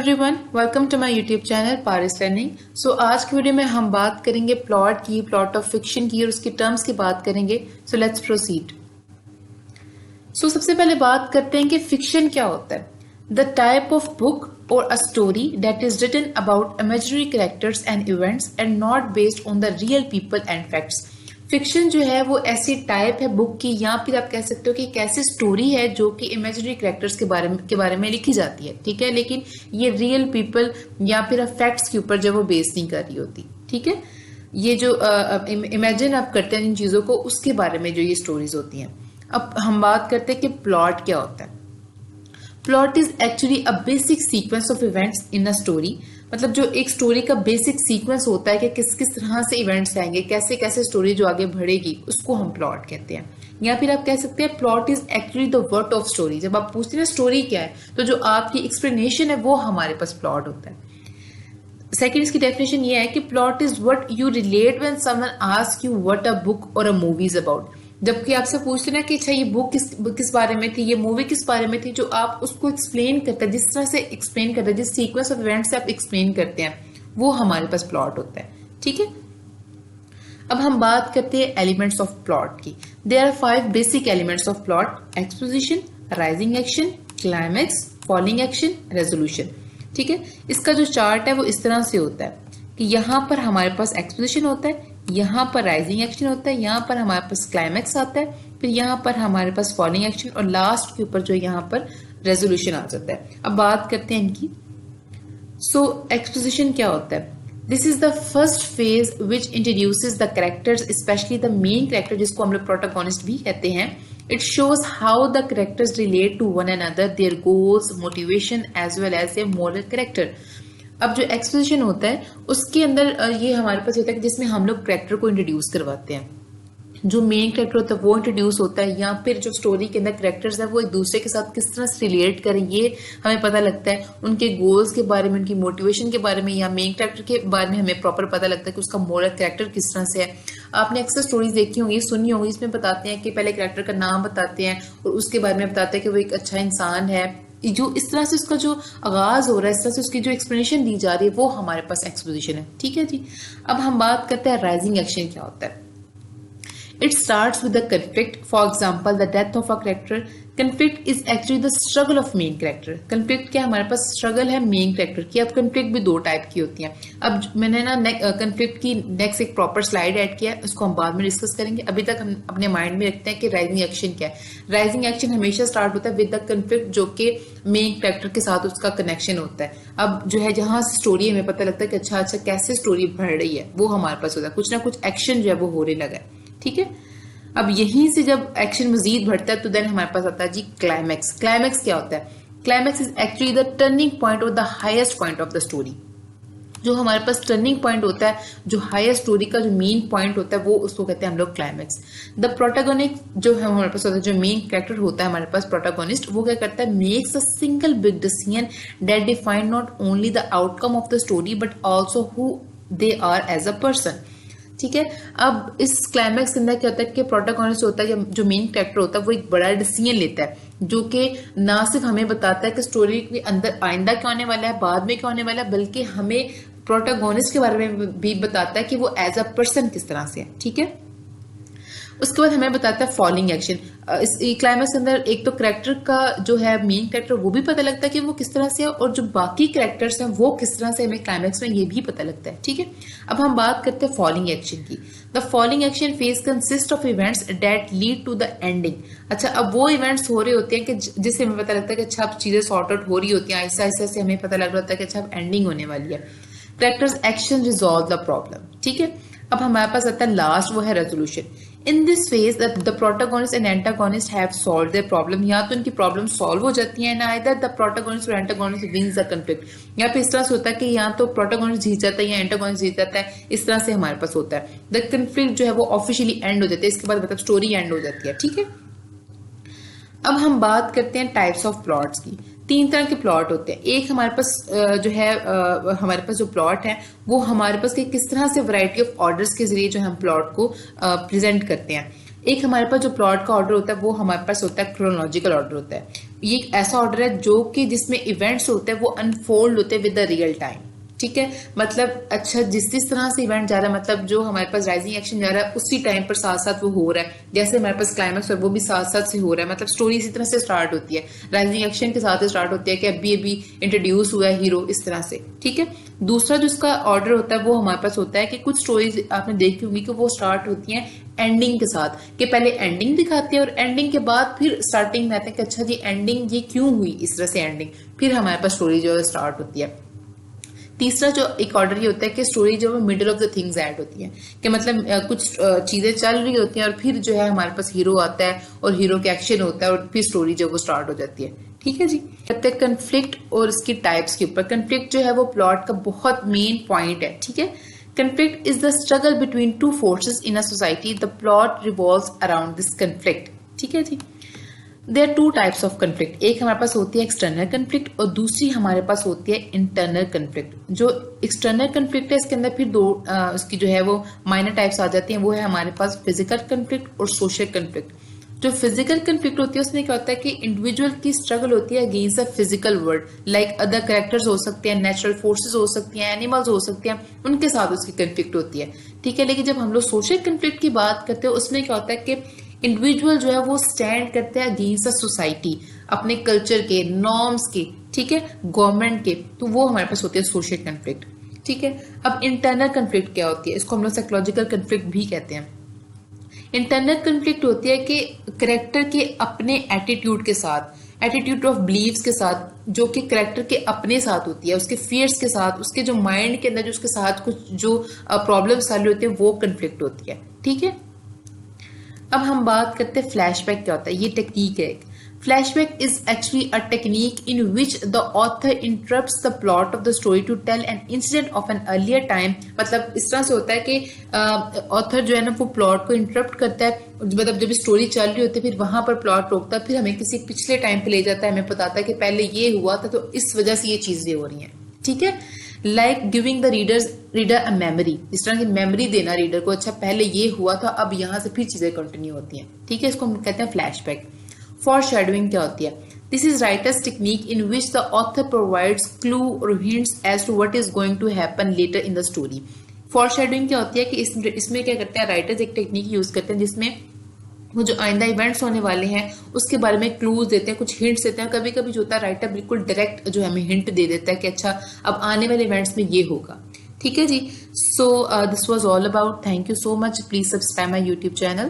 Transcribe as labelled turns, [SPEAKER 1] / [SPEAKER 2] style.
[SPEAKER 1] Everyone, welcome to my YouTube channel Paris learning. So आज की video में हम बात करेंगे प्लॉट की, प्लॉट ऑफ फिक्शन की और उसकी टर्म्स की बात करेंगे। So let's proceed. सो सबसे पहले बात करते हैं कि फिक्शन क्या होता है। द टाइप ऑफ बुक और a story that is written about imaginary characters and events and not based on the real people and facts. Fiction जो है वो ऐसी टाइप है बुक की, या फिर आप कह सकते हो कि एक ऐसी स्टोरी है जो कि इमेजिनरी कैरेक्टर्स के बारे में लिखी जाती है, ठीक है, लेकिन ये रियल पीपल या फिर फैक्ट्स के ऊपर जो वो बेस नहीं कर रही होती, ठीक है। ये जो इमेजिन आप करते हैं इन चीजों को, उसके बारे में जो ये स्टोरीज होती हैं। अब हम बात करते हैं कि प्लॉट क्या होता है। Plot is actually a basic sequence of events in a story. मतलब जो एक स्टोरी का बेसिक सीक्वेंस होता है कि किस किस तरह से इवेंट्स आएंगे, कैसे कैसे स्टोरी जो आगे बढ़ेगी, उसको हम प्लॉट कहते हैं। या फिर आप कह सकते हैं plot is actually the word of story. जब आप पूछते हैं स्टोरी क्या है, तो जो आपकी एक्सप्लेनेशन है वो हमारे पास प्लॉट होता है। सेकेंड, इसकी डेफिनेशन ये है कि plot is what you relate when someone ask you what a book और अ मूवी इज अबाउट। जबकि आपसे पूछते ना कि अच्छा ये बुक किस बारे में थी, ये मूवी किस बारे में थी, जो आप उसको एक्सप्लेन करते हैं, जिस तरह से एक्सप्लेन करते हैं, जिस सीक्वेंस ऑफ इवेंट से आप एक्सप्लेन करते हैं, वो हमारे पास प्लॉट होता है, ठीक है। अब हम बात करते हैं एलिमेंट्स ऑफ प्लॉट की। There are 5 basic elements of plot: exposition, rising action, climax, falling action, resolution, ठीक है। इसका जो चार्ट है वो इस तरह से होता है कि यहाँ पर हमारे पास एक्सपोजिशन होता है, यहाँ पर राइजिंग एक्शन होता है, यहाँ पर हमारे पास क्लाइमैक्स आता है, फिर यहाँ पर हमारे पास फॉलिंग एक्शन और लास्ट के ऊपर जो यहाँ पर रेजोल्यूशन आ जाता है। अब बात करते हैं इनकी। सो एक्सपोजिशन क्या होता है? This is the first phase which introduces the characters, specially the main character, जिसको हम लोग प्रोटोगोनिस्ट भी कहते हैं। It shows how the characters relate to one another, their goals, motivation as well as a moral character. अब जो exposition होता है उसके अंदर ये हमारे पास होता है कि जिसमें हम लोग कैरेक्टर को इंट्रोड्यूस करवाते हैं। जो मेन कैरेक्टर होता है वो इंट्रोड्यूस होता है, या फिर जो स्टोरी के अंदर कैरेक्टर्स है वो एक दूसरे के साथ किस तरह से रिलेट करें, ये हमें पता लगता है। उनके गोल्स के बारे में, उनकी मोटिवेशन के बारे में, या मेन कैरेक्टर के बारे में हमें प्रॉपर पता लगता है कि उसका मोरल कैरेक्टर किस तरह से है। आपने अक्सर स्टोरीज देखी होंगी, सुनी होंगी, इसमें बताते हैं कि पहले कैरेक्टर का नाम बताते हैं और उसके बारे में बताते हैं कि वो एक अच्छा इंसान है। जो इस तरह से उसका जो आगाज हो रहा है, इस तरह से उसकी जो एक्सप्लेनेशन दी जा रही है, वो हमारे पास एक्सपोजिशन है, ठीक है जी। अब हम बात करते हैं राइजिंग एक्शन क्या होता है। It starts with the conflict. For example, the death of a character. Conflict is actually the struggle of main character. Conflict क्या हमारे पास स्ट्रगल है मेन कैरेक्टर की। अब conflict भी 2 टाइप की होती हैं। अब मैंने ना conflict की नेक्स्ट एक प्रॉपर स्लाइड ऐड किया है, उसको हम बाद में डिस्कस करेंगे। अभी तक हम अपने माइंड में रखते हैं कि राइजिंग एक्शन क्या है। राइजिंग एक्शन हमेशा स्टार्ट होता है विद द conflict, जो कि मेन कैरेक्टर के साथ उसका कनेक्शन होता है। अब जो है जहां स्टोरी हमें पता लगता है कि अच्छा कैसे स्टोरी बढ़ रही है, वो हमारे पास होता है। कुछ ना कुछ एक्शन जो है वो होने लगा है, ठीक है। अब यहीं से जब एक्शन मजीद बढ़ता है तो देन हमारे पास आता है जी क्लाइमैक्स। क्लाइमैक्स क्या होता है? Climax is actually the turning point और the highest point of the story. जो हमारे पास टर्निंग पॉइंट होता है, जो हाईएस्ट स्टोरी का जो मेन पॉइंट होता है, वो उसको कहते हैं हम लोग क्लाइमैक्स। द प्रोटोगोनिस्ट जो है हमारे पास होता है, जो मेन कैरेक्टर होता है हमारे पास प्रोटोगोनिस्ट, वो क्या करता है? Makes a single big decision that define not only the outcome of the story but also who they are as a person, ठीक है। अब इस क्लाइमैक्स के अंदर क्या होता है कि प्रोटोगोनिस्ट होता है, जो मेन कैरेक्टर होता है, वो एक बड़ा डिसीजन लेता है, जो कि ना सिर्फ हमें बताता है कि स्टोरी के अंदर आइंदा क्या होने वाला है, बाद में क्या होने वाला है, बल्कि हमें प्रोटोगोनिस्ट के बारे में भी बताता है कि वो एज अ पर्सन किस तरह से है, ठीक है। उसके बाद हमें बताता है फॉलिंग एक्शन। इस क्लाइमैक्स के अंदर एक तो कैरेक्टर का जो है मेन कैरेक्टर, वो भी पता लगता है कि वो किस तरह से है, और जो बाकी कैरेक्टर्स हैं वो किस तरह से हमें क्लाइमैक्स में ये भी पता लगता है, ठीक है। अब हम बात करते हैं फॉलिंग एक्शन की। The falling action phase consist of events that lead to the ending. अच्छा, अब वो इवेंट्स हो रहे होते हैं कि जिससे हमें पता लगता है कि अच्छा अब चीजें सॉर्ट आउट हो रही होती हैं, ऐसा ऐसा से हमें पता लग रहा होता है कि अच्छा अब एंडिंग होने वाली है। Characters action resolve the problem, ठीक है। अब हमारे पास आता है लास्ट, वो है resolution. In this phase the protagonist and antagonist have solved their problem. या तो इनकी प्रॉब्लम सॉल्व हो जाती है, ना आइदर द प्रोटोगोनिस्ट और एंटागोनिस्ट विंस द कॉन्फ्लिक्ट। या फिर इस तरह से होता है कि या तो प्रोटोगोनिस्ट जीत जाता है या एंटागोनिस्ट जीत जाता है। इस तरह से हमारे पास होता है। द कॉन्फ्लिक्ट जो है वो ऑफिशियली एंड हो जाता है, इसके बाद मतलब स्टोरी एंड हो जाती है, ठीक है। अब हम बात करते हैं टाइप्स ऑफ प्लॉट्स की। 3 तरह के प्लॉट होते हैं। एक हमारे पास जो है हमारे पास जो प्लॉट है वो हमारे पास किस तरह से वैरायटी ऑफ ऑर्डर्स के जरिए जो हम प्लॉट को प्रेजेंट करते हैं। एक हमारे पास जो प्लॉट का ऑर्डर होता है वो हमारे पास होता है क्रोनोलॉजिकल ऑर्डर होता है। ये एक ऐसा ऑर्डर है जो कि जिसमें इवेंट्स होते हैं वो अनफोल्ड होते हैं विद द रियल टाइम। ठीक है, मतलब अच्छा जिस तरह से इवेंट जा रहा है, मतलब जो हमारे पास राइजिंग एक्शन जा रहा है उसी टाइम पर साथ साथ वो हो रहा है। जैसे हमारे पास क्लाइमेक्स और वो भी साथ साथ से हो रहा है, मतलब स्टोरी इसी तरह से स्टार्ट होती है, राइजिंग एक्शन के साथ स्टार्ट होती है कि अभी अभी इंट्रोड्यूस हुआ है हीरो, इस तरह से। ठीक है, दूसरा जो इसका ऑर्डर होता है वो हमारे पास होता है कि कुछ स्टोरीज आपने देखी होंगी कि वो स्टार्ट होती हैं एंडिंग के साथ, कि पहले एंडिंग दिखाते हैं और एंडिंग के बाद फिर स्टार्टिंग में आते हैं कि अच्छा जी एंडिंग ये क्यों हुई, इस तरह से एंडिंग, फिर हमारे पास स्टोरी जो है स्टार्ट होती है। तीसरा जो एक ऑर्डर ये होता है कि स्टोरी जो है middle of the things add होती है, कि मतलब कुछ चीजें चल रही होती हैं और फिर जो है हमारे पास हीरो आता है और हीरो के एक्शन होता है और फिर स्टोरी जो वो स्टार्ट हो जाती है। ठीक है जी, कहते हैं कंफ्लिक्ट और इसकी टाइप्स के ऊपर। कंफ्लिक्ट जो है वो प्लॉट का बहुत मेन पॉइंट है। ठीक है, conflict is the struggle between two forces in a society. The plot revolves around this conflict. ठीक है जी, there are two types of conflict. एक हमारे पास होती है एक्सटर्नल कंफ्लिक्ट और दूसरी हमारे पास होती है इंटरनल कंफ्लिक्ट। जो एक्सटर्नल कंफ्लिक्ट है इसके अंदर फिर दो उसकी जो है वो माइनर टाइप्स आ जाती हैं। वो है हमारे पास फिजिकल कंफ्लिक्ट और सोशल कंफ्लिक्ट। जो फिजिकल कंफ्लिक्ट होती है उसमें क्या होता है कि इंडिविजुअल की स्ट्रगल होती है against the physical world, like other characters हो सकते हैं, नेचुरल फोर्सेस हो सकती हैं, एनिमल्स हो सकते हैं, उनके साथ उसकी कंफ्लिक्ट होती है। ठीक है, लेकिन जब हम लोग सोशल कंफ्लिक्ट की बात करते हैं उसमें क्या होता है कि इंडिविजुअल जो है वो स्टैंड करते हैं अगेंस्ट द सोसाइटी, अपने कल्चर के, नॉर्म्स के, ठीक है, गवर्नमेंट के, तो वो हमारे पास होती है सोशल कंफ्लिक्ट। ठीक है, अब इंटरनल कंफ्लिक्ट क्या होती है, इसको हम लोग साइकोलॉजिकल कंफ्लिक्ट भी कहते हैं। इंटरनल कंफ्लिक्ट होती है कि करेक्टर के अपने एटीट्यूड के साथ, एटीट्यूड ऑफ बिलीव्स के साथ, जो कि करेक्टर के अपने साथ होती है, उसके फियर्स के साथ, उसके जो माइंड के अंदर जो उसके साथ कुछ जो प्रॉब्लम्स वाले होते हैं वो कंफ्लिक्ट होती है। ठीक है, अब हम बात करते हैं फ्लैशबैक क्या होता है। ये टेक्निक है एक। Flashback is actually a technique in which the author interrupts the plot of the story to tell an incident of an earlier time. मतलब इस तरह से होता है कि ऑथर जो है ना वो प्लॉट को इंटरप्ट करता है, मतलब जब स्टोरी चल रही होती है फिर वहां पर प्लॉट रोकता है, फिर हमें किसी पिछले टाइम पे ले जाता है, हमें बताता है कि पहले ये हुआ था तो इस वजह से ये चीजें हो रही हैं। ठीक है, like giving the reader a memory, इस तरह की मेमोरी देना रीडर को, अच्छा पहले ये हुआ था अब यहाँ से फिर चीजें कंटिन्यू होती हैं। ठीक है, इसको हम कहते हैं फ्लैशबैक। फॉर शेडोइंग क्या होती है, this is writer's technique in which the author provides clue और hints as to what is going to happen later in the story. Foreshadowing क्या होती है कि इसमें क्या करते हैं राइटर्स, एक टेक्निक यूज करते हैं जिसमें वो जो आइंदा इवेंट्स होने वाले हैं उसके बारे में क्लूज देते हैं, कुछ हिंट्स देते हैं। कभी कभी जो होता है राइटर बिल्कुल डायरेक्ट जो हमें हिंट दे देता है कि अच्छा अब आने वाले इवेंट्स में ये होगा। ठीक है जी, so this was all about. Thank you so much, please subscribe my YouTube channel.